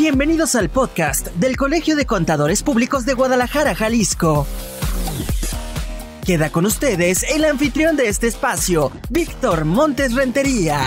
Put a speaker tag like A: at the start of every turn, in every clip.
A: Bienvenidos al podcast del Colegio de Contadores Públicos de Guadalajara, Jalisco. Queda con ustedes el anfitrión de este espacio, Víctor Montes Rentería.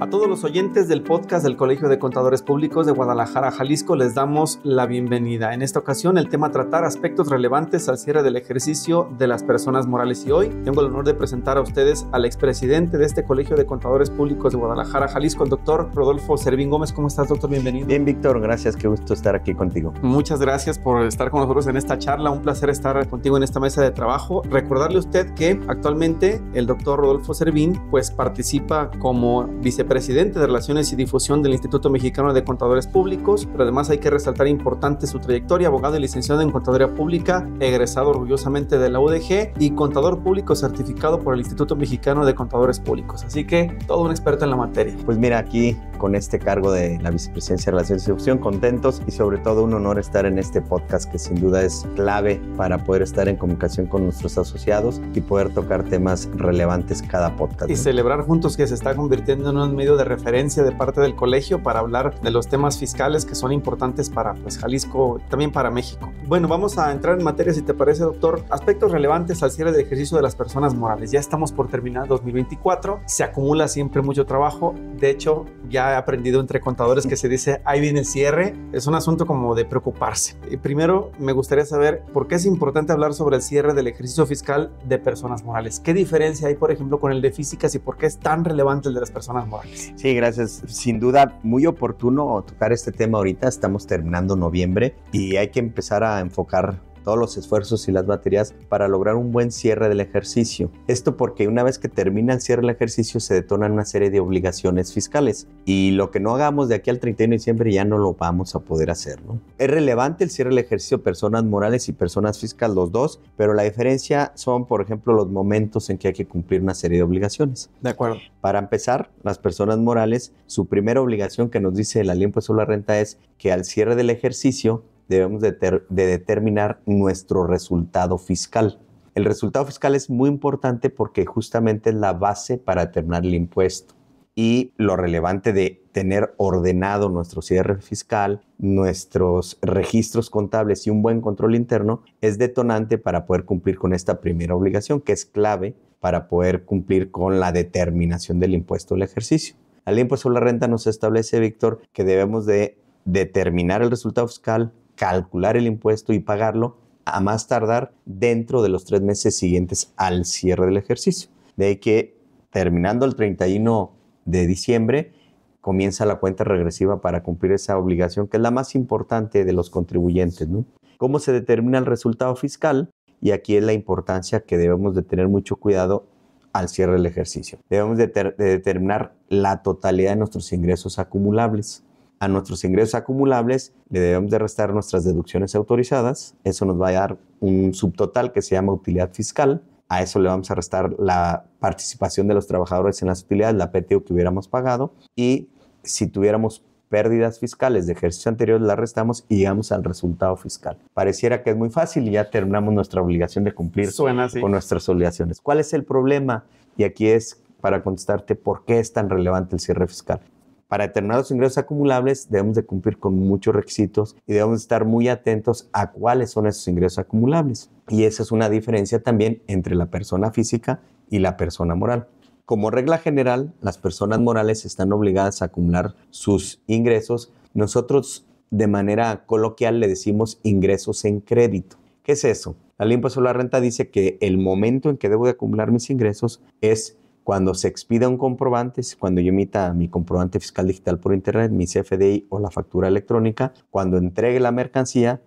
B: A todos los oyentes del podcast del Colegio de Contadores Públicos de Guadalajara, Jalisco, les damos la bienvenida. En esta ocasión, el tema a tratar aspectos relevantes al cierre del ejercicio de las personas morales. Y hoy tengo el honor de presentar a ustedes al expresidente de este Colegio de Contadores Públicos de Guadalajara, Jalisco, el doctor Rodolfo Servín Gómez. ¿Cómo estás, doctor? Bienvenido.
C: Bien, Víctor, gracias. Qué gusto estar aquí contigo.
B: Muchas gracias por estar con nosotros en esta charla. Un placer estar contigo en esta mesa de trabajo. Recordarle a usted que actualmente el doctor Rodolfo Servín pues participa como vicepresidente de Relaciones y Difusión del Instituto Mexicano de Contadores Públicos, pero además hay que resaltar importante su trayectoria: abogado y licenciado en Contaduría Pública, egresado orgullosamente de la UDG y contador público certificado por el Instituto Mexicano de Contadores Públicos. Así que todo un experto en la materia.
C: Pues mira, aquí con este cargo de la vicepresidencia de Relaciones y Difusión, contentos y sobre todo un honor estar en este podcast que sin duda es clave para poder estar en comunicación con nuestros asociados y poder tocar temas relevantes cada podcast.
B: Y celebrar juntos que se está convirtiendo en un medio de referencia de parte del colegio para hablar de los temas fiscales que son importantes para pues, Jalisco, también para México. Bueno, vamos a entrar en materia, si te parece, doctor. Aspectos relevantes al cierre del ejercicio de las personas morales. Ya estamos por terminar 2024, se acumula siempre mucho trabajo. De hecho, ya he aprendido entre contadores que se dice, ahí viene el cierre. Es un asunto como de preocuparse. Y primero, me gustaría saber por qué es importante hablar sobre el cierre del ejercicio fiscal de personas morales. ¿Qué diferencia hay, por ejemplo, con el de físicas y por qué es tan relevante el de las personas morales?
C: Sí, gracias. Sin duda, muy oportuno tocar este tema ahorita. Estamos terminando noviembre y hay que empezar a enfocar todos los esfuerzos y las baterías para lograr un buen cierre del ejercicio. Esto porque una vez que termina el cierre del ejercicio se detonan una serie de obligaciones fiscales y lo que no hagamos de aquí al 31 de diciembre ya no lo vamos a poder hacer, ¿no? Es relevante el cierre del ejercicio de personas morales y personas fiscales, los dos, pero la diferencia son, por ejemplo, los momentos en que hay que cumplir una serie de obligaciones.
B: De acuerdo.
C: Para empezar, las personas morales, su primera obligación que nos dice la Ley de Impuesto sobre la Renta es que al cierre del ejercicio debemos de determinar nuestro resultado fiscal. El resultado fiscal es muy importante porque justamente es la base para determinar el impuesto. Y lo relevante de tener ordenado nuestro cierre fiscal, nuestros registros contables y un buen control interno es detonante para poder cumplir con esta primera obligación, que es clave para poder cumplir con la determinación del impuesto del ejercicio. La Ley de Impuesto sobre la Renta nos establece, Víctor, que debemos de determinar el resultado fiscal, calcular el impuesto y pagarlo a más tardar dentro de los 3 meses siguientes al cierre del ejercicio. De ahí que terminando el 31 de diciembre comienza la cuenta regresiva para cumplir esa obligación que es la más importante de los contribuyentes, ¿no? ¿Cómo se determina el resultado fiscal? Y aquí es la importancia que debemos de tener mucho cuidado al cierre del ejercicio. Debemos de determinar la totalidad de nuestros ingresos acumulables. A nuestros ingresos acumulables le debemos de restar nuestras deducciones autorizadas. Eso nos va a dar un subtotal que se llama utilidad fiscal. A eso le vamos a restar la participación de los trabajadores en las utilidades, la PTU que hubiéramos pagado. Y si tuviéramos pérdidas fiscales de ejercicio anterior, las restamos y llegamos al resultado fiscal. Pareciera que es muy fácil y ya terminamos nuestra obligación de cumplir con nuestras obligaciones. ¿Cuál es el problema? Y aquí es para contestarte por qué es tan relevante el cierre fiscal. Para determinar los ingresos acumulables debemos de cumplir con muchos requisitos y debemos estar muy atentos a cuáles son esos ingresos acumulables. Y esa es una diferencia también entre la persona física y la persona moral. Como regla general, las personas morales están obligadas a acumular sus ingresos. Nosotros de manera coloquial le decimos ingresos en crédito. ¿Qué es eso? La Ley de Impuesto sobre la Renta dice que el momento en que debo de acumular mis ingresos es cuando se expida un comprobante, cuando yo emita mi comprobante fiscal digital por internet, mi CFDI o la factura electrónica, cuando entregue la mercancía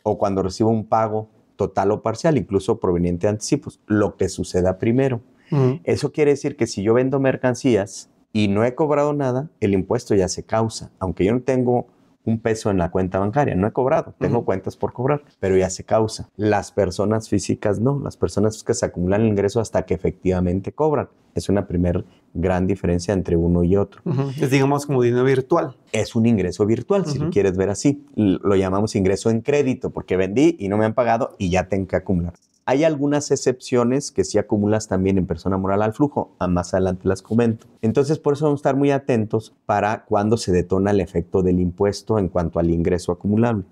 C: o cuando reciba un pago total o parcial, incluso proveniente de anticipos, lo que suceda primero. Eso quiere decir que si yo vendo mercancías y no he cobrado nada, el impuesto ya se causa. Aunque yo no tengo un peso en la cuenta bancaria. No he cobrado, tengo cuentas por cobrar, pero ya se causa. Las personas físicas no. Las personas físicas acumulan el ingreso hasta que efectivamente cobran. Es una primera gran diferencia entre uno y otro.
B: Es, digamos, como dinero virtual.
C: Es un ingreso virtual, si lo quieres ver así. Lo llamamos ingreso en crédito, porque vendí y no me han pagado y ya tengo que acumular. Hay algunas excepciones que sí acumulas también en persona moral al flujo. Más adelante las comento. Entonces, por eso vamos a estar muy atentos para cuando se detona el efecto del impuesto en cuanto al ingreso acumulable.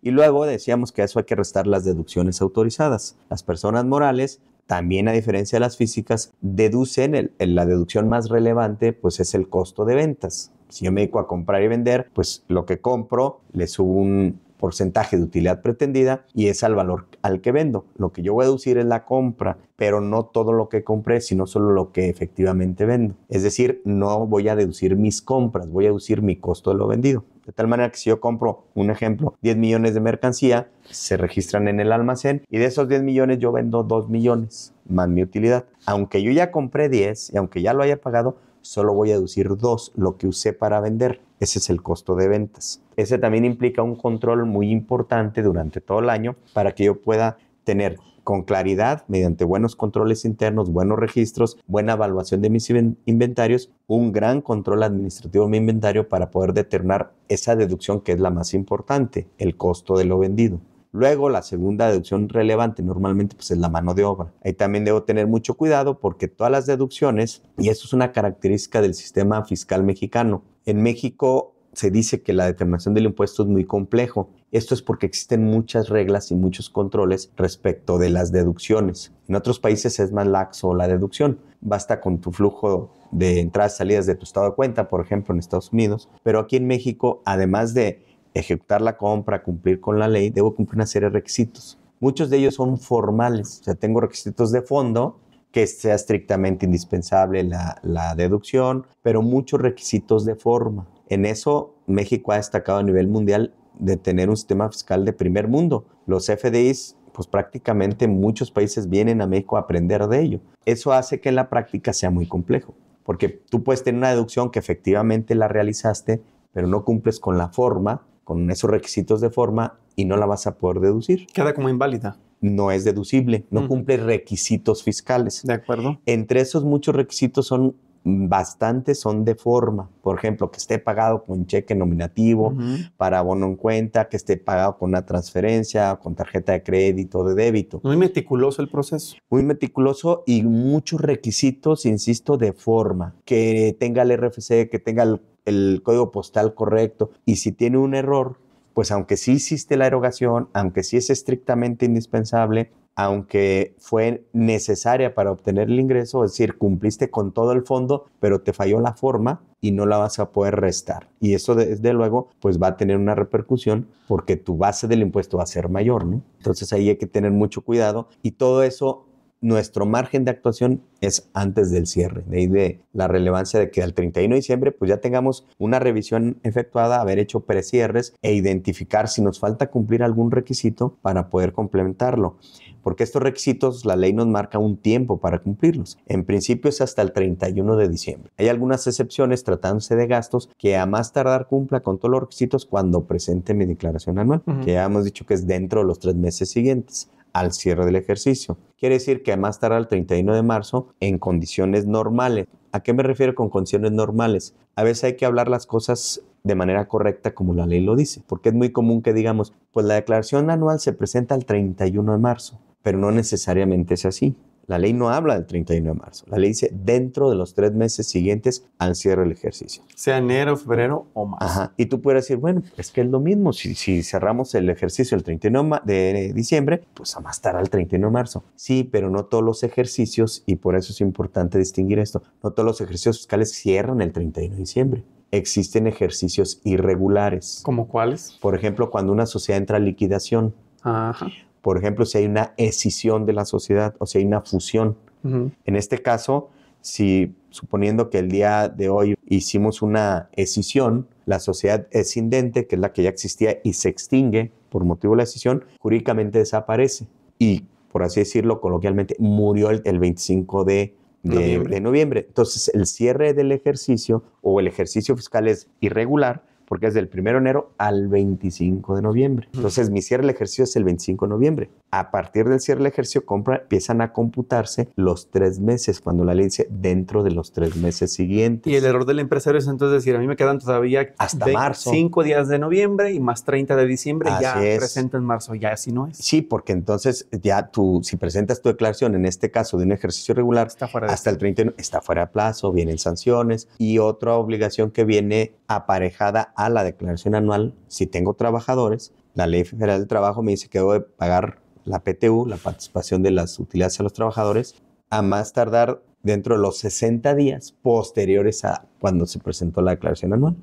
C: Y luego decíamos que a eso hay que restar las deducciones autorizadas. Las personas morales, también a diferencia de las físicas, deducen, la deducción más relevante pues es el costo de ventas. Si yo me dedico a comprar y vender, pues lo que compro le subo un porcentaje de utilidad pretendida y es al valor al que vendo. Lo que yo voy a deducir es la compra, pero no todo lo que compré, sino solo lo que efectivamente vendo. Es decir, no voy a deducir mis compras, voy a deducir mi costo de lo vendido. De tal manera que si yo compro, un ejemplo, 10 millones de mercancía, se registran en el almacén y de esos 10 millones yo vendo 2 millones más mi utilidad. Aunque yo ya compré 10 y aunque ya lo haya pagado, solo voy a deducir 2, lo que usé para vender. Ese es el costo de ventas. Ese también implica un control muy importante durante todo el año para que yo pueda tener con claridad, mediante buenos controles internos, buenos registros, buena evaluación de mis inventarios, un gran control administrativo de mi inventario para poder determinar esa deducción que es la más importante, el costo de lo vendido. Luego, la segunda deducción relevante normalmente pues, es la mano de obra. Ahí también debo tener mucho cuidado porque todas las deducciones, y esto es una característica del sistema fiscal mexicano, en México se dice que la determinación del impuesto es muy complejo. Esto es porque existen muchas reglas y muchos controles respecto de las deducciones. En otros países es más laxo la deducción. Basta con tu flujo de entradas y salidas de tu estado de cuenta, por ejemplo, en Estados Unidos. Pero aquí en México, además de ejecutar la compra, cumplir con la ley, debo cumplir una serie de requisitos. Muchos de ellos son formales. O sea, tengo requisitos de fondo, que sea estrictamente indispensable la deducción, pero muchos requisitos de forma. En eso, México ha destacado a nivel mundial de tener un sistema fiscal de primer mundo. Los FDIs, pues prácticamente muchos países vienen a México a aprender de ello. Eso hace que en la práctica sea muy complejo, porque tú puedes tener una deducción que efectivamente la realizaste, pero no cumples con la forma, con esos requisitos de forma, y no la vas a poder deducir.
B: Queda como inválida.
C: No es deducible, no cumple requisitos fiscales.
B: De acuerdo.
C: Entre esos muchos requisitos son de forma. Por ejemplo, que esté pagado con cheque nominativo, para abono en cuenta, que esté pagado con una transferencia, con tarjeta de crédito o de débito.
B: Muy meticuloso el proceso.
C: Muy meticuloso y muchos requisitos, insisto, de forma. Que tenga el RFC, que tenga el código postal correcto. Y si tiene un error, pues aunque sí hiciste la erogación, aunque sí es estrictamente indispensable, aunque fue necesaria para obtener el ingreso, es decir, cumpliste con todo el fondo, pero te falló la forma y no la vas a poder restar. Y eso, desde luego, pues va a tener una repercusión porque tu base del impuesto va a ser mayor, ¿no? Entonces ahí hay que tener mucho cuidado y todo eso, nuestro margen de actuación es antes del cierre. De ahí de la relevancia de que al 31 de diciembre pues ya tengamos una revisión efectuada, haber hecho precierres e identificar si nos falta cumplir algún requisito para poder complementarlo. Porque estos requisitos, la ley nos marca un tiempo para cumplirlos. En principio es hasta el 31 de diciembre. Hay algunas excepciones tratándose de gastos que a más tardar cumpla con todos los requisitos cuando presente mi declaración anual, que ya hemos dicho que es dentro de los 3 meses siguientes al cierre del ejercicio. Quiere decir que a más tardar el 31 de marzo en condiciones normales. ¿A qué me refiero con condiciones normales? A veces hay que hablar las cosas de manera correcta como la ley lo dice, porque es muy común que digamos, pues la declaración anual se presenta el 31 de marzo, pero no necesariamente es así. La ley no habla del 31 de marzo. La ley dice dentro de los 3 meses siguientes al cierre del ejercicio.
B: Sea enero, febrero o marzo.
C: Ajá. Y tú puedes decir, bueno, es que es lo mismo. Si cerramos el ejercicio el 31 de diciembre, pues a más tardar el 31 de marzo. Sí, pero no todos los ejercicios, y por eso es importante distinguir esto, no todos los ejercicios fiscales cierran el 31 de diciembre. Existen ejercicios irregulares.
B: ¿Cómo cuáles?
C: Por ejemplo, cuando una sociedad entra a liquidación.
B: Ajá.
C: Por ejemplo, si hay una escisión de la sociedad o si hay una fusión. En este caso, si suponiendo que el día de hoy hicimos una escisión, la sociedad escindente, que es la que ya existía y se extingue por motivo de la escisión, jurídicamente desaparece y, por así decirlo coloquialmente, murió el 25 de noviembre. Entonces, el cierre del ejercicio o el ejercicio fiscal es irregular porque es del 1 de enero al 25 de noviembre. Entonces, mi cierre del ejercicio es el 25 de noviembre. A partir del cierre del ejercicio, empiezan a computarse los 3 meses, cuando la ley dice dentro de los 3 meses siguientes.
B: Y el error del empresario es entonces decir, a mí me quedan todavía
C: hasta marzo.
B: 5 días de noviembre y más 30 de diciembre,
C: Así
B: ya
C: es.
B: presento en marzo, ya así no es.
C: Sí, porque entonces ya tú, si presentas tu declaración, en este caso de un ejercicio regular,
B: Está fuera de
C: hasta el 31, está fuera de plazo, vienen sanciones y otra obligación que viene aparejada a la declaración anual. Si tengo trabajadores, la Ley Federal del Trabajo me dice que debo de pagar la PTU, la participación de las utilidades a los trabajadores, a más tardar dentro de los 60 días posteriores a cuando se presentó la declaración anual.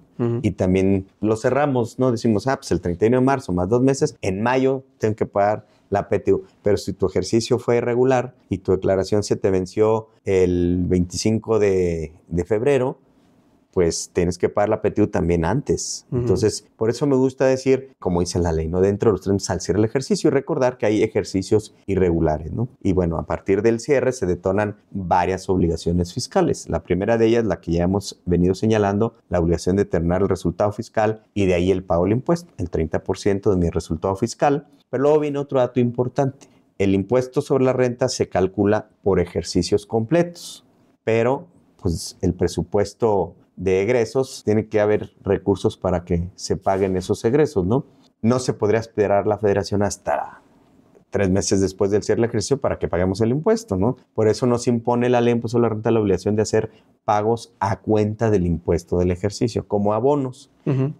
C: Y también lo cerramos, ¿no? Decimos, pues el 31 de marzo más 2 meses, en mayo tengo que pagar la PTU. Pero si tu ejercicio fue irregular y tu declaración se te venció el 25 de febrero, pues tienes que pagar la PTU también antes. Entonces, por eso me gusta decir, como dice la ley, ¿no? Dentro de los 3 meses al cierre del ejercicio, y recordar que hay ejercicios irregulares, ¿no? Y bueno, a partir del cierre se detonan varias obligaciones fiscales. La primera de ellas, la que ya hemos venido señalando, la obligación de determinar el resultado fiscal y de ahí el pago del impuesto, el 30% de mi resultado fiscal. Pero luego viene otro dato importante. El impuesto sobre la renta se calcula por ejercicios completos, pero pues el presupuesto de egresos, tiene que haber recursos para que se paguen esos egresos, ¿no? No se podría esperar la federación hasta 3 meses después del cierre del ejercicio para que paguemos el impuesto, ¿no? Por eso nos impone la ley de impuesto a la renta la obligación de hacer pagos a cuenta del impuesto del ejercicio, como abonos,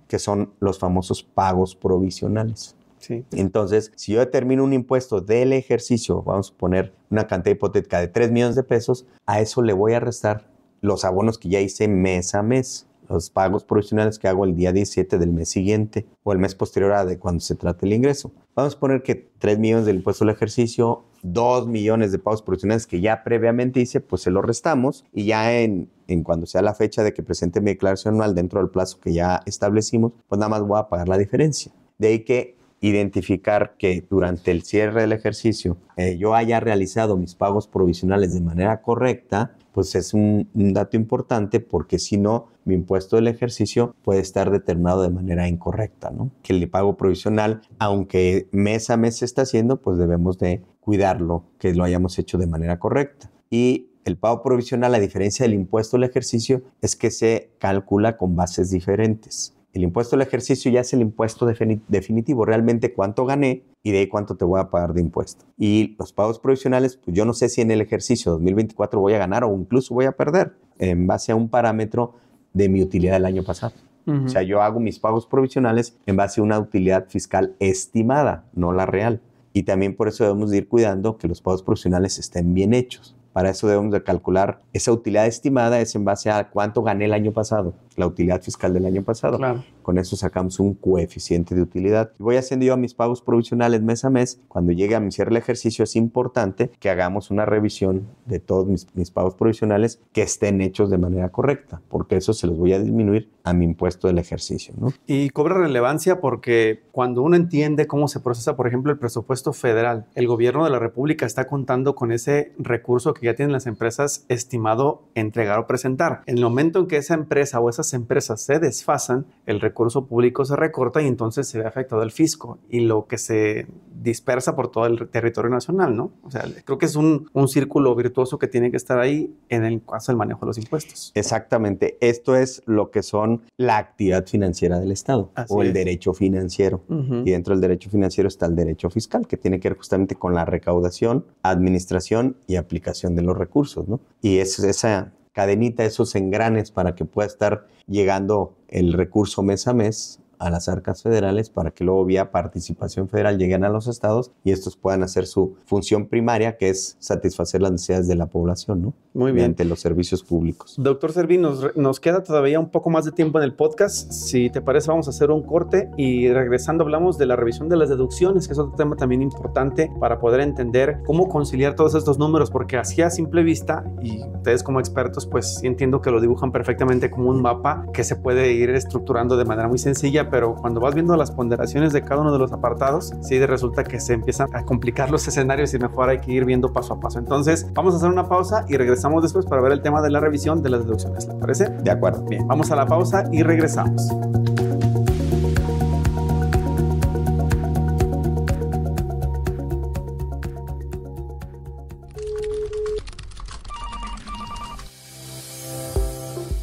C: que son los famosos pagos provisionales.
B: Sí.
C: Entonces, si yo determino un impuesto del ejercicio, vamos a poner una cantidad hipotética de 3 millones de pesos, a eso le voy a restar los abonos que ya hice mes a mes, los pagos provisionales que hago el día 17 del mes siguiente o el mes posterior a de cuando se trate el ingreso. Vamos a poner que 3 millones del impuesto al ejercicio, 2 millones de pagos provisionales que ya previamente hice, pues se los restamos y ya en cuando sea la fecha de que presente mi declaración anual dentro del plazo que ya establecimos, pues nada más voy a pagar la diferencia. De ahí que identificar que durante el cierre del ejercicio yo haya realizado mis pagos provisionales de manera correcta, pues es un dato importante, porque si no, mi impuesto del ejercicio puede estar determinado de manera incorrecta, ¿no? Que el pago provisional, aunque mes a mes se está haciendo, pues debemos de cuidarlo, que lo hayamos hecho de manera correcta. Y el pago provisional, a diferencia del impuesto del ejercicio, es que se calcula con bases diferentes. El impuesto del ejercicio ya es el impuesto definitivo, realmente cuánto gané y de ahí cuánto te voy a pagar de impuesto. Y los pagos provisionales, pues yo no sé si en el ejercicio 2024 voy a ganar o incluso voy a perder en base a un parámetro de mi utilidad del año pasado. O sea, yo hago mis pagos provisionales en base a una utilidad fiscal estimada, no la real. Y también por eso debemos de ir cuidando que los pagos provisionales estén bien hechos. Para eso debemos de calcular esa utilidad estimada, es en base a cuánto gané el año pasado, la utilidad fiscal del año pasado.
B: Claro.
C: Con eso sacamos un coeficiente de utilidad. Y voy haciendo yo mis pagos provisionales mes a mes. Cuando llegue a mi cierre del ejercicio es importante que hagamos una revisión de todos mis pagos provisionales que estén hechos de manera correcta, porque eso se los voy a disminuir a mi impuesto del ejercicio, ¿no?
B: Y cobra relevancia porque cuando uno entiende cómo se procesa, por ejemplo, el presupuesto federal, el gobierno de la República está contando con ese recurso que ya tienen las empresas estimado entregar o presentar. En el momento en que esa empresa o esas empresas se desfasan, el recurso público se recorta y entonces se ve afectado el fisco y lo que se dispersa por todo el territorio nacional, ¿no? O sea, creo que es un círculo virtuoso que tiene que estar ahí en el caso del manejo de los impuestos.
C: Exactamente. Esto es lo que son la actividad financiera del Estado.
B: Así
C: o el
B: es.
C: Derecho financiero. Y dentro del derecho financiero está el derecho fiscal, que tiene que ver justamente con la recaudación, administración y aplicación de los recursos, ¿no? Y es esa cadenita, esos engranes para que pueda estar llegando el recurso mes a mes a las arcas federales, para que luego vía participación federal lleguen a los estados y estos puedan hacer su función primaria, que es satisfacer las necesidades de la población, ¿no?
B: Muy bien.
C: Mediante los servicios públicos.
B: Doctor Servín, nos queda todavía un poco más de tiempo en el podcast. Si te parece, vamos a hacer un corte y regresando hablamos de la revisión de las deducciones, que es otro tema también importante para poder entender cómo conciliar todos estos números, porque así a simple vista, y ustedes como expertos, pues sí entiendo que lo dibujan perfectamente como un mapa que se puede ir estructurando de manera muy sencilla, pero cuando vas viendo las ponderaciones de cada uno de los apartados, sí resulta que se empiezan a complicar los escenarios y mejor hay que ir viendo paso a paso. Entonces, vamos a hacer una pausa y regresamos después para ver el tema de la revisión de las deducciones. ¿Le parece?
C: De acuerdo.
B: Bien, vamos a la pausa y regresamos.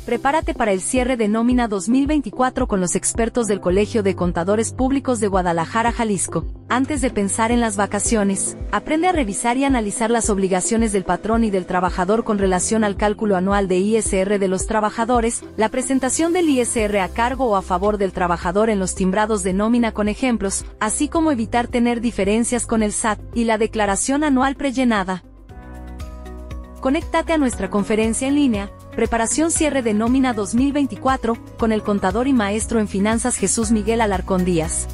D: Prepárate para el cierre de nómina 2024 con los expertos del Colegio de Contadores Públicos de Guadalajara, Jalisco. Antes de pensar en las vacaciones, aprende a revisar y analizar las obligaciones del patrón y del trabajador con relación al cálculo anual de ISR de los trabajadores, la presentación del ISR a cargo o a favor del trabajador en los timbrados de nómina con ejemplos, así como evitar tener diferencias con el SAT, y la declaración anual prellenada. Conéctate a nuestra conferencia en línea, Preparación Cierre de Nómina 2024, con el contador y maestro en finanzas Jesús Miguel Alarcón Díaz.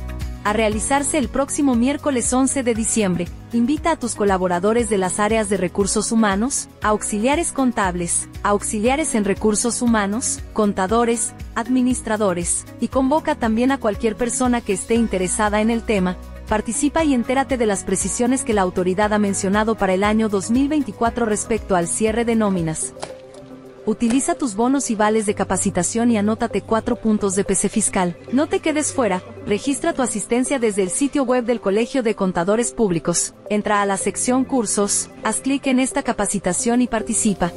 D: A realizarse el próximo miércoles 11 de diciembre, invita a tus colaboradores de las áreas de recursos humanos, auxiliares contables, auxiliares en recursos humanos, contadores, administradores, y convoca también a cualquier persona que esté interesada en el tema. Participa y entérate de las precisiones que la autoridad ha mencionado para el año 2024 respecto al cierre de nóminas. Utiliza tus bonos y vales de capacitación y anótate 4 puntos de PC fiscal. No te quedes fuera, registra tu asistencia desde el sitio web del Colegio de Contadores Públicos. Entra a la sección Cursos, haz clic en esta capacitación y participa.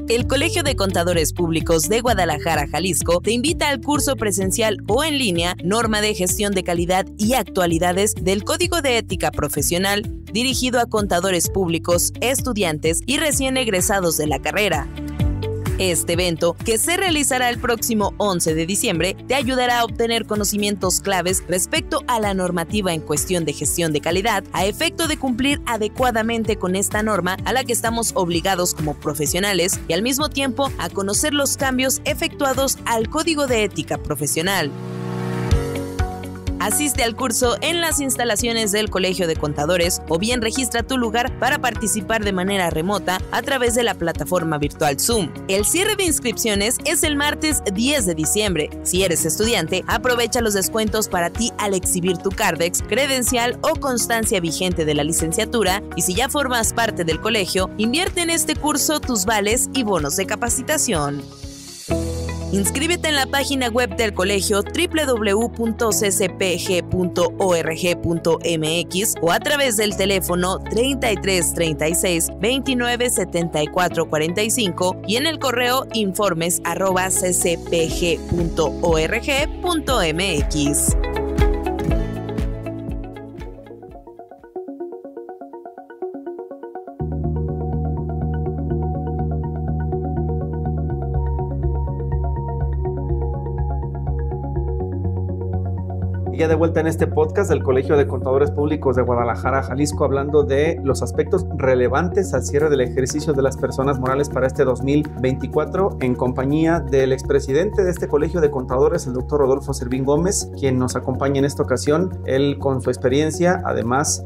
E: El Colegio de Contadores Públicos de Guadalajara, Jalisco, te invita al curso presencial o en línea Norma de Gestión de Calidad y Actualidades del Código de Ética Profesional, dirigido a contadores públicos, estudiantes y recién egresados de la carrera. Este evento, que se realizará el próximo 11 de diciembre, te ayudará a obtener conocimientos claves respecto a la normativa en cuestión de gestión de calidad, a efecto de cumplir adecuadamente con esta norma a la que estamos obligados como profesionales, y al mismo tiempo a conocer los cambios efectuados al Código de Ética Profesional. Asiste al curso en las instalaciones del Colegio de Contadores o bien registra tu lugar para participar de manera remota a través de la plataforma virtual Zoom. El cierre de inscripciones es el martes 10 de diciembre. Si eres estudiante, aprovecha los descuentos para ti al exhibir tu Cardex, credencial o constancia vigente de la licenciatura, y si ya formas parte del colegio, invierte en este curso tus vales y bonos de capacitación. Inscríbete en la página web del colegio www.ccpg.org.mx o a través del teléfono 33 36 29 74 45 y en el correo informes@ccpg.org.mx.
B: Ya de vuelta en este podcast del Colegio de Contadores Públicos de Guadalajara, Jalisco, hablando de los aspectos relevantes al cierre del ejercicio de las personas morales para este 2024, en compañía del expresidente de este Colegio de Contadores, el doctor Rodolfo Servín Gómez, quien nos acompaña en esta ocasión. Él, con su experiencia, además,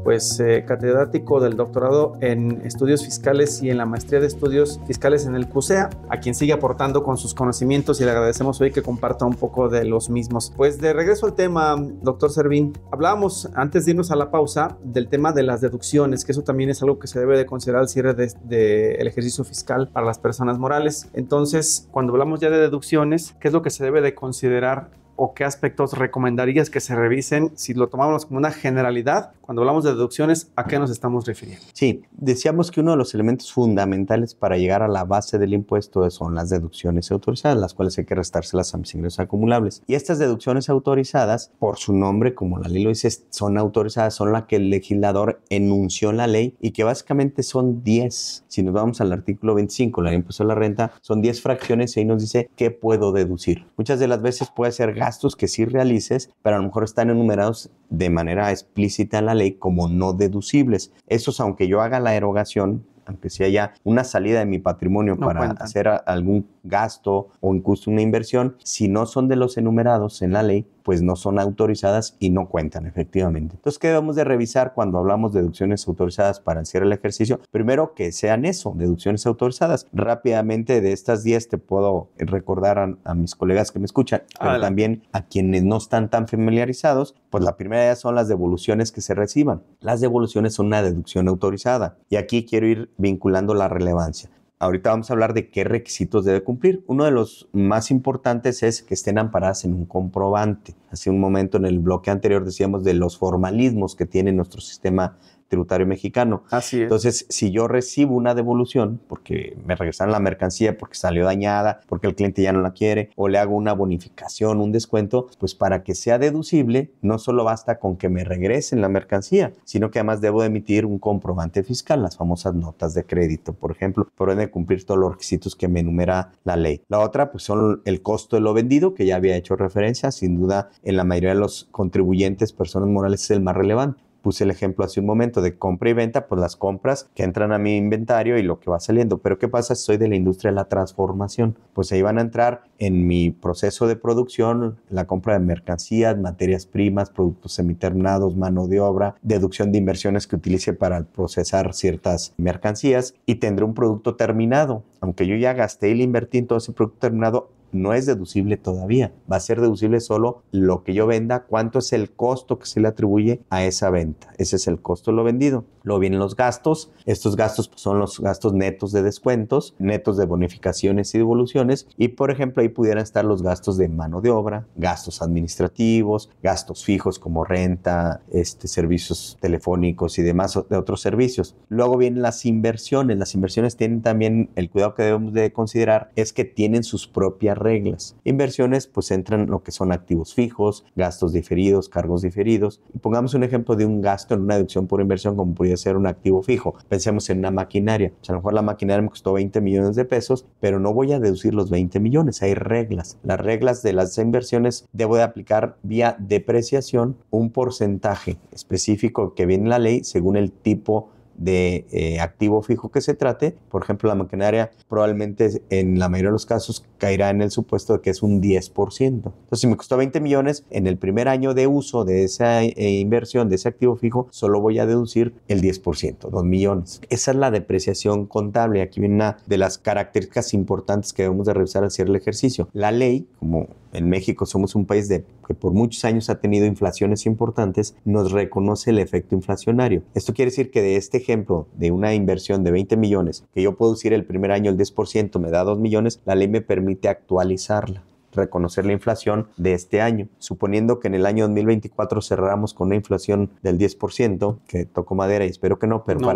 B: catedrático del doctorado en estudios fiscales y en la maestría de estudios fiscales en el CUSEA, a quien sigue aportando con sus conocimientos, y le agradecemos hoy que comparta un poco de los mismos. Pues de regreso al tema, doctor Servín, hablábamos antes de irnos a la pausa del tema de las deducciones, que eso también es algo que se debe de considerar al cierre del ejercicio fiscal para las personas morales. Entonces, cuando hablamos ya de deducciones, ¿qué es lo que se debe de considerar o qué aspectos recomendarías que se revisen si lo tomamos como una generalidad? Cuando hablamos de deducciones, ¿a qué nos estamos refiriendo?
C: Sí, decíamos que uno de los elementos fundamentales para llegar a la base del impuesto son las deducciones autorizadas, las cuales hay que restárselas a mis ingresos acumulables. Y estas deducciones autorizadas, por su nombre, como la ley lo dice, son autorizadas, son las que el legislador enunció en la ley, y que básicamente son 10. Si nos vamos al artículo 25, la ley de impuesto a la renta, son 10 fracciones y ahí nos dice qué puedo deducir. Muchas de las veces puede ser gastos que sí realices, pero a lo mejor están enumerados de manera explícita en la ley como no deducibles. Esos, aunque yo haga la erogación, aunque si haya una salida de mi patrimonio para hacer algún gasto o incluso una inversión, si no son de los enumerados en la ley, pues no son autorizadas y no cuentan efectivamente. Entonces, ¿qué debemos de revisar cuando hablamos de deducciones autorizadas para el cierre del ejercicio? Primero, que sean eso, deducciones autorizadas. Rápidamente, de estas 10 te puedo recordar a mis colegas que me escuchan, pero también a quienes no están tan familiarizados. Pues la primera de ellas son las devoluciones que se reciban. Las devoluciones son una deducción autorizada, y aquí quiero ir vinculando la relevancia. Ahorita vamos a hablar de qué requisitos debe cumplir. Uno de los más importantes es que estén amparadas en un comprobante. Hace un momento en el bloque anterior decíamos de los formalismos que tiene nuestro sistema tributario mexicano.
B: Así es.
C: Entonces, si yo recibo una devolución porque me regresaron la mercancía, porque salió dañada, porque el cliente ya no la quiere, o le hago una bonificación, un descuento, pues para que sea deducible, no solo basta con que me regresen la mercancía, sino que además debo emitir un comprobante fiscal, las famosas notas de crédito, por ejemplo, por de cumplir todos los requisitos que me enumera la ley. La otra, pues son el costo de lo vendido, que ya había hecho referencia, sin duda en la mayoría de los contribuyentes, personas morales, es el más relevante. Puse el ejemplo hace un momento de compra y venta, pues las compras que entran a mi inventario y lo que va saliendo. Pero ¿qué pasa si soy de la industria de la transformación? Pues ahí van a entrar en mi proceso de producción, la compra de mercancías, materias primas, productos semiterminados, mano de obra, deducción de inversiones que utilice para procesar ciertas mercancías y tendré un producto terminado. Aunque yo ya gasté y le invertí en todo ese producto terminado, no es deducible todavía. Va a ser deducible solo lo que yo venda, cuánto es el costo que se le atribuye a esa venta. Ese es el costo de lo vendido. Luego vienen los gastos. Estos gastos pues, son los gastos netos de descuentos, netos de bonificaciones y devoluciones. Y, por ejemplo, ahí pudieran estar los gastos de mano de obra, gastos administrativos, gastos fijos como renta, servicios telefónicos y demás de otros servicios. Luego vienen las inversiones. Las inversiones tienen también el cuidado que debemos de considerar es que tienen sus propias reglas. Inversiones pues entran lo que son activos fijos, gastos diferidos, cargos diferidos. Y pongamos un ejemplo de un gasto en una deducción por inversión como podría ser un activo fijo. Pensemos en una maquinaria. O sea, a lo mejor la maquinaria me costó 20 millones de pesos, pero no voy a deducir los 20 millones. Hay reglas. Las reglas de las inversiones debo de aplicar vía depreciación un porcentaje específico que viene en la ley según el tipo de activo fijo que se trate. Por ejemplo, la maquinaria probablemente en la mayoría de los casos caerá en el supuesto de que es un 10%. Entonces, si me costó 20 millones, en el primer año de uso de esa inversión, de ese activo fijo, solo voy a deducir el 10%, 2 millones. Esa es la depreciación contable. Aquí viene una de las características importantes que debemos de revisar al cierre del ejercicio. La ley, como en México somos un país que por muchos años ha tenido inflaciones importantes, nos reconoce el efecto inflacionario. Esto quiere decir que de este ejemplo de una inversión de 20 millones, que yo puedo decir el primer año el 10% me da 2 millones, la ley me permite actualizarla, reconocer la inflación de este año. Suponiendo que en el año 2024 cerráramos con una inflación del 10%, que toco madera y espero que no, pero no,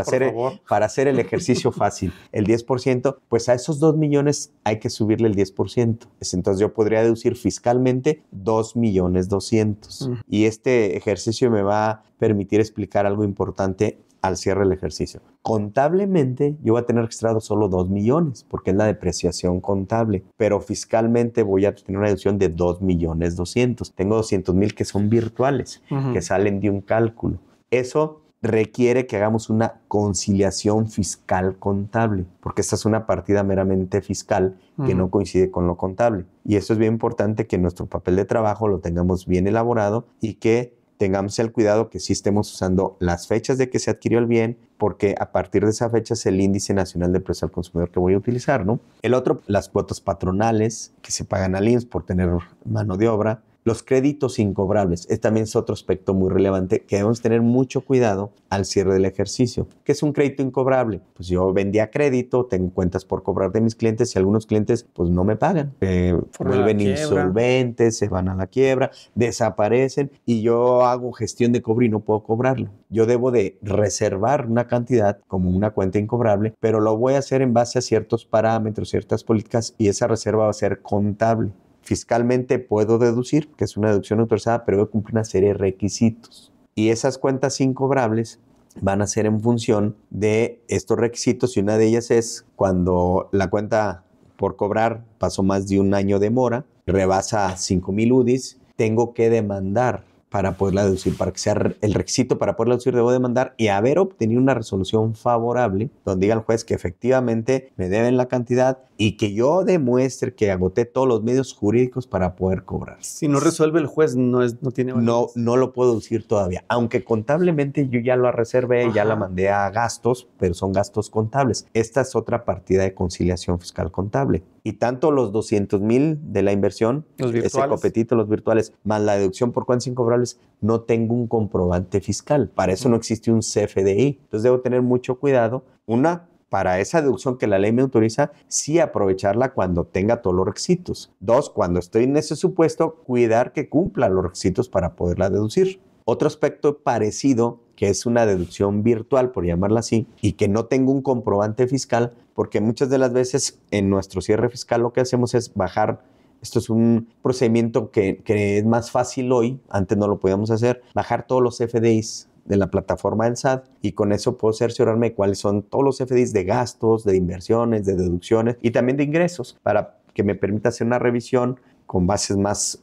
C: para hacer el ejercicio fácil, el 10%, pues a esos 2 millones hay que subirle el 10%. Entonces yo podría deducir fiscalmente 2.200.000. Y este ejercicio me va a permitir explicar algo importante al cierre del ejercicio. Contablemente yo voy a tener registrado solo 2 millones porque es la depreciación contable, pero fiscalmente voy a tener una deducción de 2.200.000. Tengo 200,000 que son virtuales, que salen de un cálculo. Eso requiere que hagamos una conciliación fiscal contable, porque esta es una partida meramente fiscal que no coincide con lo contable. Y eso es bien importante que nuestro papel de trabajo lo tengamos bien elaborado y que tengamos el cuidado que sí estemos usando las fechas de que se adquirió el bien, porque a partir de esa fecha es el índice nacional de precio al consumidor que voy a utilizar, ¿no? El otro, las cuotas patronales que se pagan al IMSS por tener mano de obra. Los créditos incobrables, también es otro aspecto muy relevante que debemos tener mucho cuidado al cierre del ejercicio. ¿Qué es un crédito incobrable? Pues yo vendía crédito, tengo cuentas por cobrar de mis clientes y algunos clientes pues no me pagan. Vuelven insolventes, se van a la quiebra, desaparecen y yo hago gestión de cobro y no puedo cobrarlo. Yo debo de reservar una cantidad como una cuenta incobrable, pero lo voy a hacer en base a ciertos parámetros, ciertas políticas y esa reserva va a ser contable. Fiscalmente puedo deducir, que es una deducción autorizada, pero voy a cumplir una serie de requisitos. Y esas cuentas incobrables van a ser en función de estos requisitos y una de ellas es cuando la cuenta por cobrar pasó más de un año de mora, rebasa 5,000 UDIs, tengo que demandar para poderla deducir, para que sea el requisito para poderla deducir, debo demandar y haber obtenido una resolución favorable donde diga el juez que efectivamente me deben la cantidad y que yo demuestre que agoté todos los medios jurídicos para poder cobrar.
B: Si no resuelve el juez, no tiene validez.
C: No lo puedo deducir todavía, aunque contablemente yo ya lo reservé, ya la mandé a gastos, pero son gastos contables. Esta es otra partida de conciliación fiscal contable. Y tanto los 200,000 de la inversión, ese copetito, los virtuales, más la deducción por cuentas incobrables, no tengo un comprobante fiscal. Para eso no existe un CFDI. Entonces debo tener mucho cuidado. Para esa deducción que la ley me autoriza, sí aprovecharla cuando tenga todos los requisitos. 2, cuando estoy en ese supuesto, cuidar que cumpla los requisitos para poderla deducir. Otro aspecto parecido que es una deducción virtual, por llamarla así, y que no tengo un comprobante fiscal, porque muchas de las veces en nuestro cierre fiscal lo que hacemos es bajar. Esto es un procedimiento que es más fácil hoy, antes no lo podíamos hacer, bajar todos los FDIs de la plataforma del SAT y con eso puedo cerciorarme cuáles son todos los FDIs de gastos, de inversiones, de deducciones y también de ingresos para que me permita hacer una revisión con bases más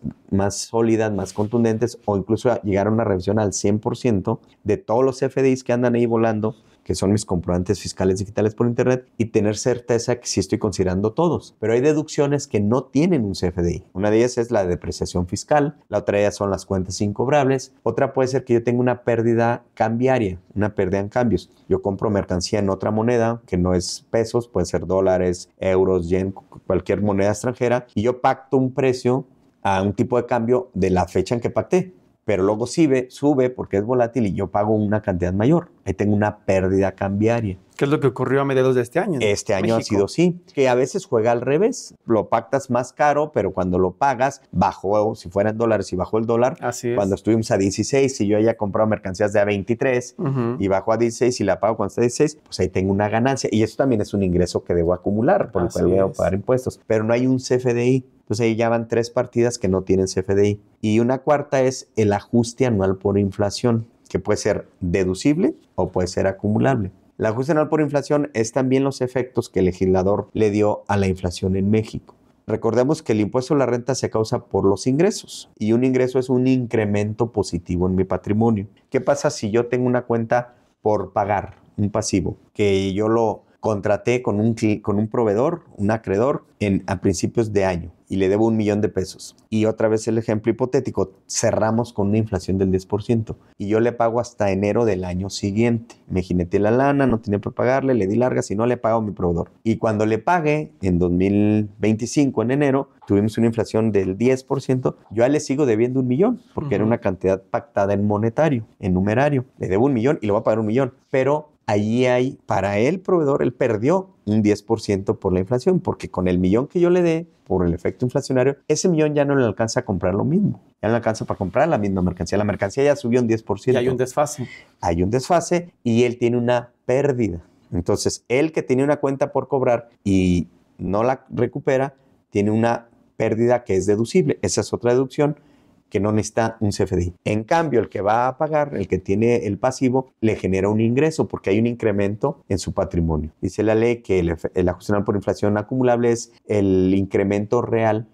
C: sólidas, más contundentes o incluso llegar a una revisión al 100% de todos los FDIs que andan ahí volando, que son mis comprobantes fiscales digitales por internet, y tener certeza que sí estoy considerando todos. Pero hay deducciones que no tienen un CFDI. Una de ellas es la depreciación fiscal, la otra de ellas son las cuentas incobrables, otra puede ser que yo tenga una pérdida cambiaria, una pérdida en cambios. Yo compro mercancía en otra moneda que no es pesos, puede ser dólares, euros, yen, cualquier moneda extranjera, y yo pacto un precio a un tipo de cambio de la fecha en que pacté. Pero luego sube porque es volátil y yo pago una cantidad mayor. Ahí tengo una pérdida cambiaria.
B: ¿Qué es lo que ocurrió a mediados de este año?
C: Este año ha sido sí. Que a veces juega al revés. Lo pactas más caro, pero cuando lo pagas, bajó, si fueran dólares, y bajó el dólar.
B: Así es.
C: Cuando estuvimos a 16, si yo haya comprado mercancías de a 23 y bajó a 16 y la pago cuando está a 16, pues ahí tengo una ganancia. Y eso también es un ingreso que debo acumular, por el cual voy a pagar impuestos. Pero no hay un CFDI. Entonces ahí ya van 3 partidas que no tienen CFDI. Y una cuarta es el ajuste anual por inflación, que puede ser deducible o puede ser acumulable. El ajuste anual por inflación es también los efectos que el legislador le dio a la inflación en México. Recordemos que el impuesto a la renta se causa por los ingresos y un ingreso es un incremento positivo en mi patrimonio. ¿Qué pasa si yo tengo una cuenta por pagar, un pasivo, que yo lo contraté con un proveedor, un acreedor, a principios de año y le debo 1 millón de pesos? Y otra vez el ejemplo hipotético, cerramos con una inflación del 10% y yo le pago hasta enero del año siguiente. Me jineteé la lana, no tenía por pagarle, le di largas y no le pago a mi proveedor. Y cuando le pague en 2025, en enero, tuvimos una inflación del 10%, yo a él le sigo debiendo 1 millón porque era una cantidad pactada en monetario, en numerario. Le debo 1 millón y le voy a pagar 1 millón, pero allí hay, para el proveedor, él perdió un 10% por la inflación, porque con el millón que yo le dé, por el efecto inflacionario, ese millón ya no le alcanza a comprar lo mismo. Ya no le alcanza para comprar la misma mercancía. La mercancía ya subió un 10%.
B: Y hay un desfase.
C: Hay un desfase y él tiene una pérdida. Entonces, él que tiene una cuenta por cobrar y no la recupera, tiene una pérdida que es deducible. Esa es otra deducción que no necesita un CFDI. En cambio, el que va a pagar, el que tiene el pasivo, le genera un ingreso porque hay un incremento en su patrimonio. Dice la ley que el ajuste anual por inflación acumulable es el incremento real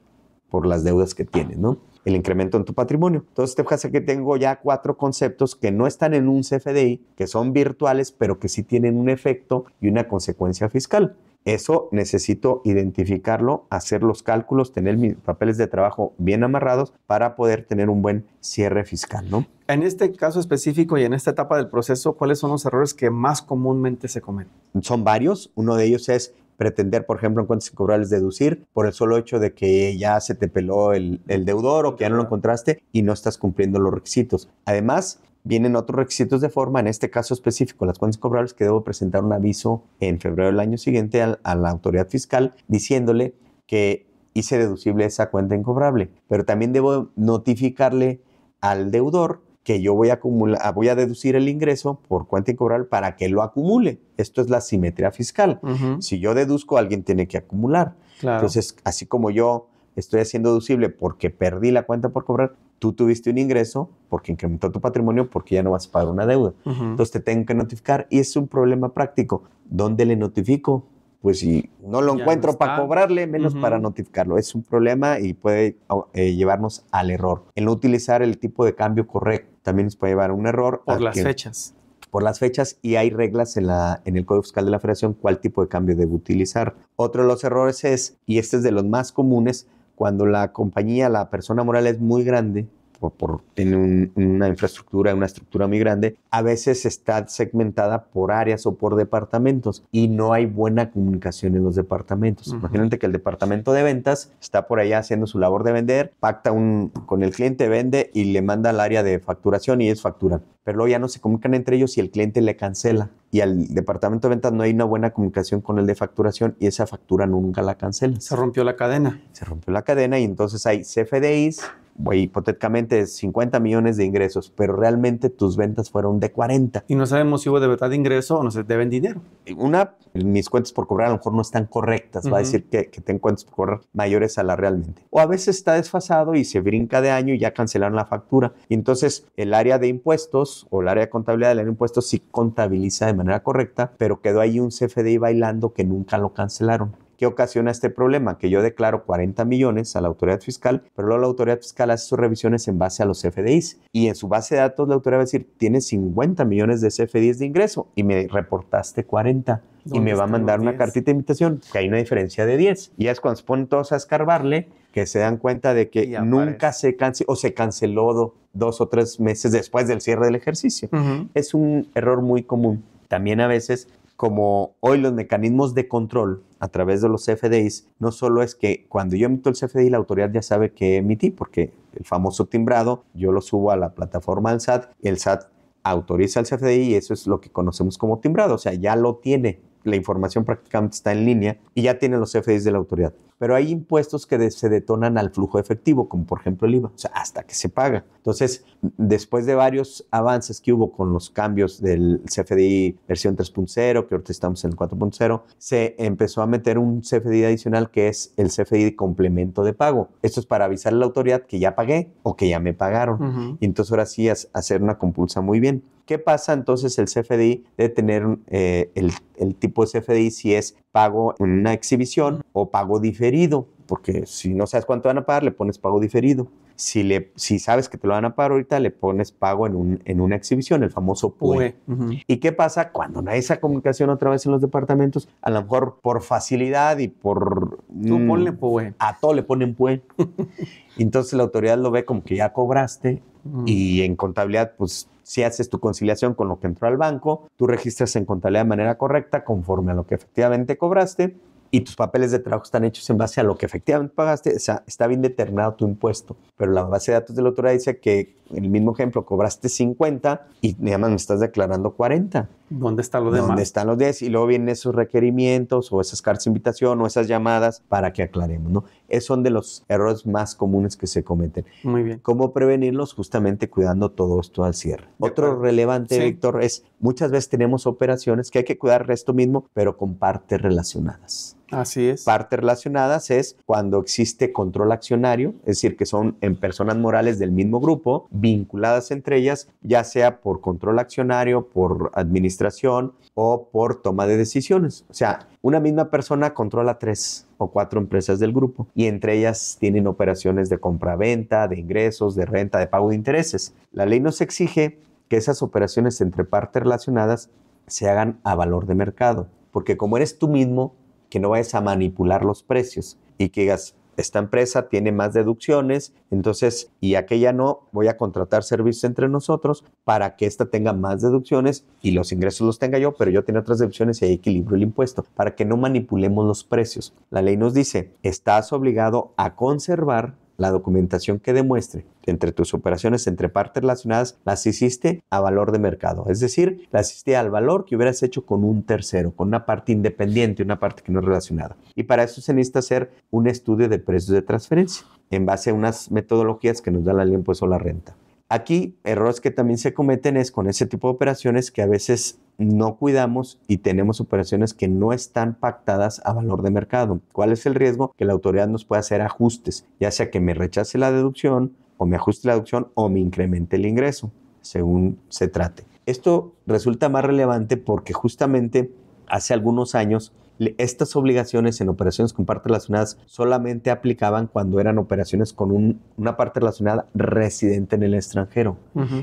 C: por las deudas que tienes, ¿no? El incremento en tu patrimonio. Entonces te fijas que tengo ya 4 conceptos que no están en un CFDI, que son virtuales, pero que sí tienen un efecto y una consecuencia fiscal. Eso necesito identificarlo, hacer los cálculos, tener mis papeles de trabajo bien amarrados para poder tener un buen cierre fiscal, ¿no?
B: En este caso específico y en esta etapa del proceso, ¿cuáles son los errores que más comúnmente se cometen?
C: Son varios. Uno de ellos es pretender, por ejemplo, en cuentas incobrables deducir por el solo hecho de que ya se te peló el deudor o que ya no lo encontraste y no estás cumpliendo los requisitos. Además, vienen otros requisitos de forma, en este caso específico, las cuentas cobrables, que debo presentar un aviso en febrero del año siguiente a la autoridad fiscal diciéndole que hice deducible esa cuenta incobrable. Pero también debo notificarle al deudor que yo voy a deducir el ingreso por cuenta incobrable para que lo acumule. Esto es la simetría fiscal. Si yo deduzco, alguien tiene que acumular.
B: Claro.
C: Entonces, así como yo estoy haciendo deducible porque perdí la cuenta por cobrar, tú tuviste un ingreso porque incrementó tu patrimonio porque ya no vas a pagar una deuda. Entonces te tengo que notificar y es un problema práctico. ¿Dónde le notifico? Pues si no lo encuentro para cobrarle, menos para notificarlo. Es un problema y puede llevarnos al error. El no utilizar el tipo de cambio correcto también nos puede llevar a un error.
B: Por las fechas.
C: Por las fechas, y hay reglas en el Código Fiscal de la Federación cuál tipo de cambio debe utilizar. Otro de los errores es, y este es de los más comunes, cuando la compañía, la persona moral es muy grande, tiene una infraestructura, una estructura muy grande, a veces está segmentada por áreas o por departamentos y no hay buena comunicación en los departamentos. Imagínate que el departamento de ventas está por allá haciendo su labor de vender, pacta con el cliente, vende y le manda al área de facturación y ellos facturan. Pero luego ya no se comunican entre ellos y el cliente le cancela. Y al departamento de ventas no hay una buena comunicación con el de facturación y esa factura nunca la cancela.
B: Se rompió la cadena.
C: Se rompió la cadena y entonces hay CFDIs hipotéticamente 50 millones de ingresos, pero realmente tus ventas fueron de 40.
B: Y no sabemos si hubo de verdad ingreso o no se deben dinero.
C: Mis cuentas por cobrar a lo mejor no están correctas, va a decir que tengo cuentas por cobrar mayores a la realmente. O a veces está desfasado y se brinca de año y ya cancelaron la factura. Y entonces el área de impuestos o el área de contabilidad del área de impuestos sí contabiliza de manera correcta, pero quedó ahí un CFDI bailando que nunca lo cancelaron. ¿Qué ocasiona este problema? Que yo declaro 40 millones a la autoridad fiscal, pero luego la autoridad fiscal hace sus revisiones en base a los CFDIs. Y en su base de datos la autoridad va a decir, tienes 50 millones de CFDIs de ingreso y me reportaste 40. Y me va a mandar una cartita de invitación, que hay una diferencia de 10. Y es cuando se ponen todos a escarbarle, que se dan cuenta de que nunca se canceló o se canceló 2 o 3 meses después del cierre del ejercicio. Es un error muy común. También a veces, como hoy los mecanismos de control a través de los CFDIs, no solo es que cuando yo emito el CFDI, la autoridad ya sabe que emití, porque el famoso timbrado, yo lo subo a la plataforma del SAT y el SAT autoriza el CFDI y eso es lo que conocemos como timbrado, o sea, ya lo tiene. La información prácticamente está en línea y ya tienen los CFDIs de la autoridad. Pero hay impuestos que se detonan al flujo efectivo, como por ejemplo el IVA, o sea, hasta que se paga. Entonces, después de varios avances que hubo con los cambios del CFDI versión 3.0, que ahorita estamos en el 4.0, se empezó a meter un CFDI adicional que es el CFDI de complemento de pago. Esto es para avisarle a la autoridad que ya pagué o que ya me pagaron. Y entonces ahora sí hacer una compulsa muy bien. ¿Qué pasa entonces? El CFDI debe tener el tipo de CFDI si es pago en una exhibición o pago diferido, porque si no sabes cuánto van a pagar, le pones pago diferido. Si sabes que te lo van a pagar ahorita, le pones pago en una exhibición, el famoso PUE. ¿Y qué pasa cuando no hay esa comunicación otra vez en los departamentos? A lo mejor por facilidad y por...
B: Tú ponle PUE.
C: A todo le ponen PUE. Entonces la autoridad lo ve como que ya cobraste y en contabilidad, pues... Si haces tu conciliación con lo que entró al banco, tú registras en contabilidad de manera correcta conforme a lo que efectivamente cobraste y tus papeles de trabajo están hechos en base a lo que efectivamente pagaste. O sea, está bien determinado tu impuesto. Pero la base de datos de la autoridad dice que, en el mismo ejemplo, cobraste 50 y nada más me estás declarando 40.
B: ¿Dónde está lo demás?
C: ¿Dónde están los 10? Y luego vienen esos requerimientos o esas cartas de invitación o esas llamadas para que aclaremos, ¿no? Esos son de los errores más comunes que se cometen.
B: Muy bien.
C: ¿Cómo prevenirlos? Justamente cuidando todo esto al cierre. Otro relevante, sí, Víctor, es muchas veces tenemos operaciones que hay que cuidar esto mismo, pero con partes relacionadas.
B: Así es.
C: Partes relacionadas es cuando existe control accionario, es decir, que son en personas morales del mismo grupo, vinculadas entre ellas, ya sea por control accionario, por administración o por toma de decisiones. O sea, una misma persona controla 3 o 4 empresas del grupo y entre ellas tienen operaciones de compra-venta, de ingresos, de renta, de pago de intereses. La ley nos exige que esas operaciones entre partes relacionadas se hagan a valor de mercado, porque como eres tú mismo, que no vayas a manipular los precios y que digas, esta empresa tiene más deducciones, entonces, y aquella no, voy a contratar servicios entre nosotros para que esta tenga más deducciones y los ingresos los tenga yo, pero yo tengo otras deducciones y ahí equilibro el impuesto, para que no manipulemos los precios. La ley nos dice, estás obligado a conservar la documentación que demuestre que entre tus operaciones entre partes relacionadas las hiciste a valor de mercado. Es decir, las hiciste al valor que hubieras hecho con un tercero, con una parte independiente, una parte que no es relacionada. Y para eso se necesita hacer un estudio de precios de transferencia en base a unas metodologías que nos da la ley de impuesto a la renta. Aquí, errores que también se cometen es con ese tipo de operaciones que a veces no cuidamos y tenemos operaciones que no están pactadas a valor de mercado. ¿Cuál es el riesgo? Que la autoridad nos pueda hacer ajustes, ya sea que me rechace la deducción o me ajuste la deducción o me incremente el ingreso, según se trate. Esto resulta más relevante porque justamente hace algunos años estas obligaciones en operaciones con partes relacionadas solamente aplicaban cuando eran operaciones con una parte relacionada residente en el extranjero.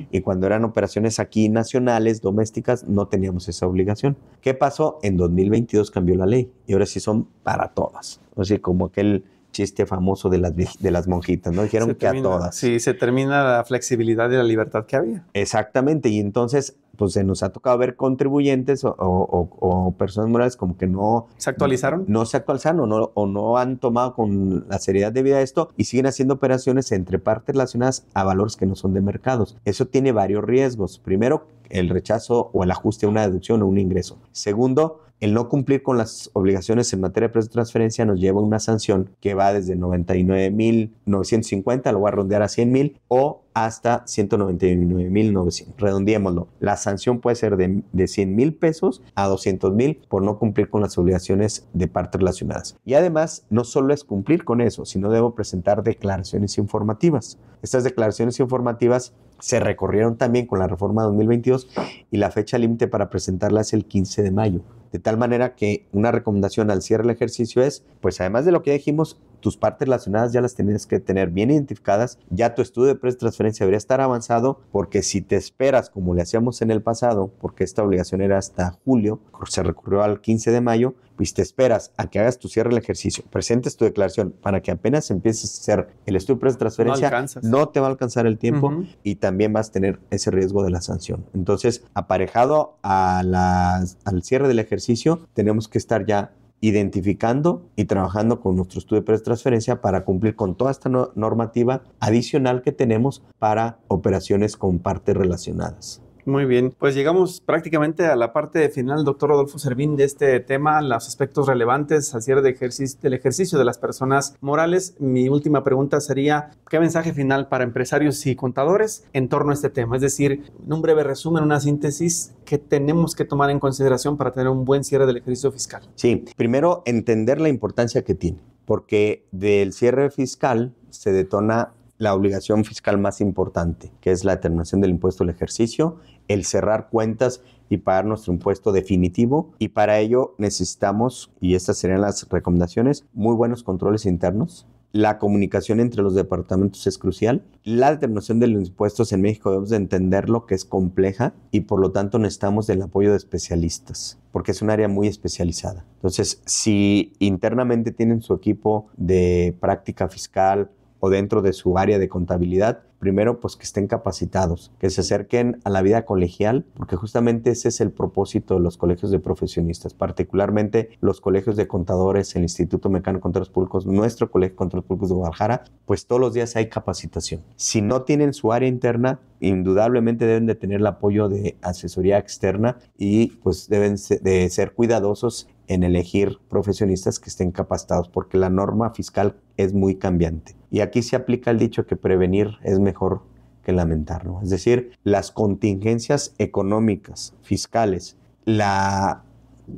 C: Y cuando eran operaciones aquí nacionales, domésticas, no teníamos esa obligación. ¿Qué pasó? En 2022 cambió la ley y ahora sí son para todas. O sea, como aquel chiste famoso de las monjitas, ¿no? Dijeron que a todas.
B: Sí, se termina la flexibilidad y la libertad que había.
C: Exactamente, y entonces pues se nos ha tocado ver contribuyentes o personas morales como que no...
B: ¿Se actualizaron?
C: No se actualizaron o no han tomado con la seriedad debida esto y siguen haciendo operaciones entre partes relacionadas a valores que no son de mercados. Eso tiene varios riesgos. Primero, el rechazo o el ajuste a una deducción o un ingreso. Segundo, El no cumplir con las obligaciones en materia de precio de transferencia nos lleva a una sanción que va desde 99,950, lo voy a redondear a 100,000, o hasta 199,900. Redondeémoslo. La sanción puede ser de 100,000 pesos a 200,000 por no cumplir con las obligaciones de partes relacionadas. Y además, no solo es cumplir con eso, sino debo presentar declaraciones informativas. Estas declaraciones informativas se recorrieron también con la reforma 2022 y la fecha límite para presentarlas es el 15 de mayo. De tal manera que una recomendación al cierre del ejercicio es, pues además de lo que ya dijimos, tus partes relacionadas ya las tienes que tener bien identificadas, ya tu estudio de precio de transferencia debería estar avanzado, porque si te esperas como le hacíamos en el pasado, porque esta obligación era hasta julio, se recurrió al 15 de mayo, pues te esperas a que hagas tu cierre del ejercicio, presentes tu declaración para que apenas empieces a hacer el estudio de precio de transferencia, no te va a alcanzar el tiempo y también vas a tener ese riesgo de la sanción. Entonces, aparejado al cierre del ejercicio, tenemos que estar ya identificando y trabajando con nuestro estudio de precio de transferencia para cumplir con toda esta normativa adicional que tenemos para operaciones con partes relacionadas.
B: Muy bien, pues llegamos prácticamente a la parte final, doctor Rodolfo Servín, de este tema, los aspectos relevantes al cierre del ejercicio de las personas morales. Mi última pregunta sería, ¿qué mensaje final para empresarios y contadores en torno a este tema? Es decir, en un breve resumen, una síntesis, ¿qué tenemos que tomar en consideración para tener un buen cierre del ejercicio fiscal?
C: Sí, primero entender la importancia que tiene, porque del cierre fiscal se detona la obligación fiscal más importante, que es la determinación del impuesto al ejercicio, el cerrar cuentas y pagar nuestro impuesto definitivo. Y para ello necesitamos, y estas serían las recomendaciones, muy buenos controles internos. La comunicación entre los departamentos es crucial. La determinación de los impuestos en México debemos de entenderlo que es compleja y por lo tanto necesitamos del apoyo de especialistas, porque es un área muy especializada. Entonces, si internamente tienen su equipo de práctica fiscal o dentro de su área de contabilidad, primero pues que estén capacitados, que se acerquen a la vida colegial, porque justamente ese es el propósito de los colegios de profesionistas, particularmente los colegios de contadores, el Instituto Mexicano de Contadores Públicos, nuestro Colegio de Contadores Públicos de Guadalajara, pues todos los días hay capacitación. Si no tienen su área interna, indudablemente deben de tener el apoyo de asesoría externa y pues deben de ser cuidadosos en elegir profesionistas que estén capacitados, porque la norma fiscal es muy cambiante. Y aquí se aplica el dicho que prevenir es mejor que lamentar, ¿no? Es decir, las contingencias económicas, fiscales, la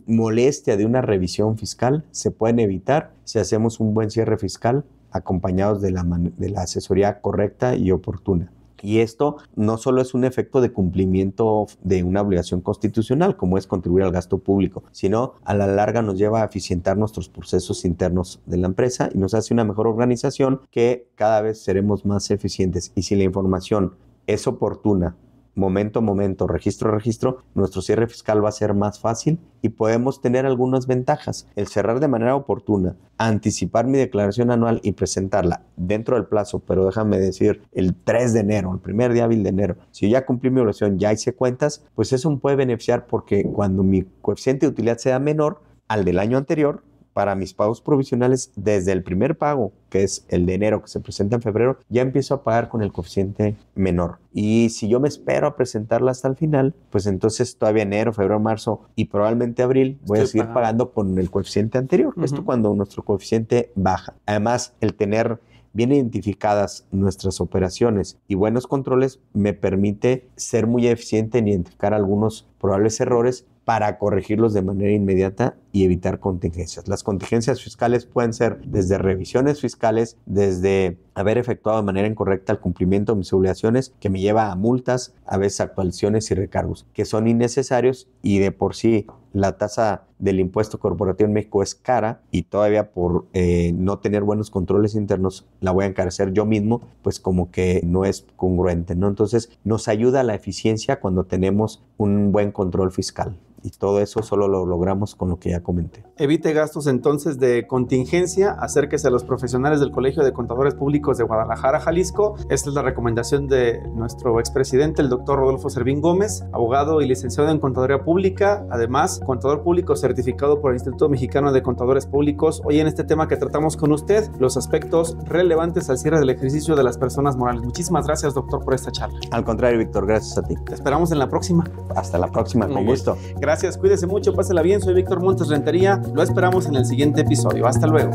C: molestia de una revisión fiscal se pueden evitar si hacemos un buen cierre fiscal acompañados de la asesoría correcta y oportuna. Y esto no solo es un efecto de cumplimiento de una obligación constitucional, como es contribuir al gasto público, sino a la larga nos lleva a eficientar nuestros procesos internos de la empresa y nos hace una mejor organización que cada vez seremos más eficientes. Y si la información es oportuna, momento a momento, registro a registro, nuestro cierre fiscal va a ser más fácil y podemos tener algunas ventajas. El cerrar de manera oportuna, anticipar mi declaración anual y presentarla dentro del plazo, pero déjame decir, el 3 de enero, el primer día hábil de enero, si yo ya cumplí mi obligación, ya hice cuentas, pues eso me puede beneficiar porque cuando mi coeficiente de utilidad sea menor al del año anterior, para mis pagos provisionales, desde el primer pago, que es el de enero, que se presenta en febrero, ya empiezo a pagar con el coeficiente menor. Y si yo me espero a presentarla hasta el final, pues entonces todavía enero, febrero, marzo y probablemente abril voy a seguir pagando con el coeficiente anterior. Esto cuando nuestro coeficiente baja. Además, el tener bien identificadas nuestras operaciones y buenos controles me permite ser muy eficiente en identificar algunos probables errores para corregirlos de manera inmediata y evitar contingencias. Las contingencias fiscales pueden ser desde revisiones fiscales, desde haber efectuado de manera incorrecta el cumplimiento de mis obligaciones, que me lleva a multas, a veces actualizaciones y recargos, que son innecesarios y de por sí la tasa del impuesto corporativo en México es cara y todavía por no tener buenos controles internos la voy a encarecer yo mismo, pues como que no es congruente, ¿no? Entonces nos ayuda a la eficiencia cuando tenemos un buen control fiscal. Y todo eso solo lo logramos con lo que ya comenté.
B: Evite gastos entonces de contingencia, acérquese a los profesionales del Colegio de Contadores Públicos de Guadalajara, Jalisco. Esta es la recomendación de nuestro expresidente, el doctor Rodolfo Servín Gómez, abogado y licenciado en Contaduría Pública, además Rojas, contador público certificado por el Instituto Mexicano de Contadores Públicos. Hoy en este tema que tratamos con usted, los aspectos relevantes al cierre del ejercicio de las personas morales. Muchísimas gracias, doctor, por esta charla.
C: Al contrario, Víctor, gracias a ti.
B: Te esperamos en la próxima.
C: Hasta la próxima, con gusto.
B: Gracias, cuídese mucho, pásela bien. Soy Víctor Montes Rentería. Lo esperamos en el siguiente episodio. Hasta luego.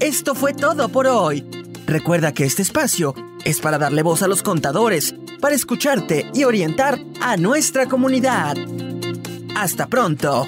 A: Esto fue todo por hoy. Recuerda que este espacio es para darle voz a los contadores, para escucharte y orientar a nuestra comunidad. ¡Hasta pronto!